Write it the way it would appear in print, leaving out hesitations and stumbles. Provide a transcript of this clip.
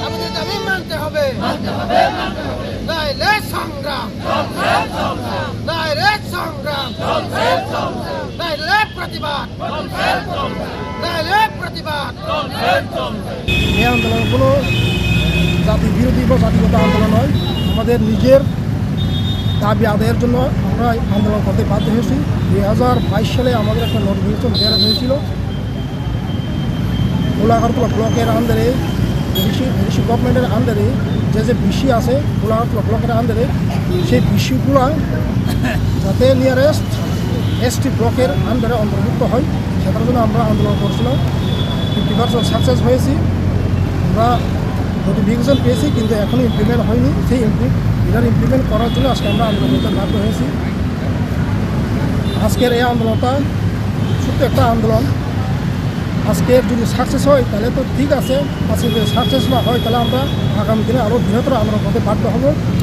আমাদের দাবি মানতে হবে, নাইলে সংগ্রাম, নাইলে সংগ্রাম, নাইলে প্রতিবাদ, নাইলে প্রতিবাদ। এই আন্দোলন কোনো জাতি বিরোধী বা জাতিগত আন্দোলন নয়। আমাদের নিজের দাবি আদায়ের জন্য আমরা আন্দোলন করতে বাধ্য হয়েছি। 2022 সালে আমাদের একটা নোটিফিকেশন বের হয়েছিল গোলাঘাটতলা ব্লকের আন্ডারে, ঋষি গভর্নমেন্টের আন্ডারে যে বিষয় আছে গোলাঘাটতলা ব্লকের আন্ডারে, সেই বিষয়গুলো যাতে নিয়ারেস্ট এসটি ব্লকের আন্ডারে অন্তর্ভুক্ত হয় সেটার জন্য আমরা আন্দোলন করছিলাম। 50% সাকসেস হয়েছি। আমরা নোটিফিকেশন পেয়েছি কিন্তু এখনও ইমপ্লিমেন্ট হয়নি। সেই ইমপ্লিমেন্ট করার জন্য আজকে আমরা আন্দোলন করতে বাধ্য হয়েছি। আজকের এই আন্দোলনটা ছোট্ট একটা আন্দোলন। আজকের যদি সাকসেস হয় তাহলে তো ঠিক আছে, আজকে যদি সাকসেস না হয় তাহলে আমরা আগামী দিনে আরও বৃহত্তর আন্দোলন করতে বাধ্য হব।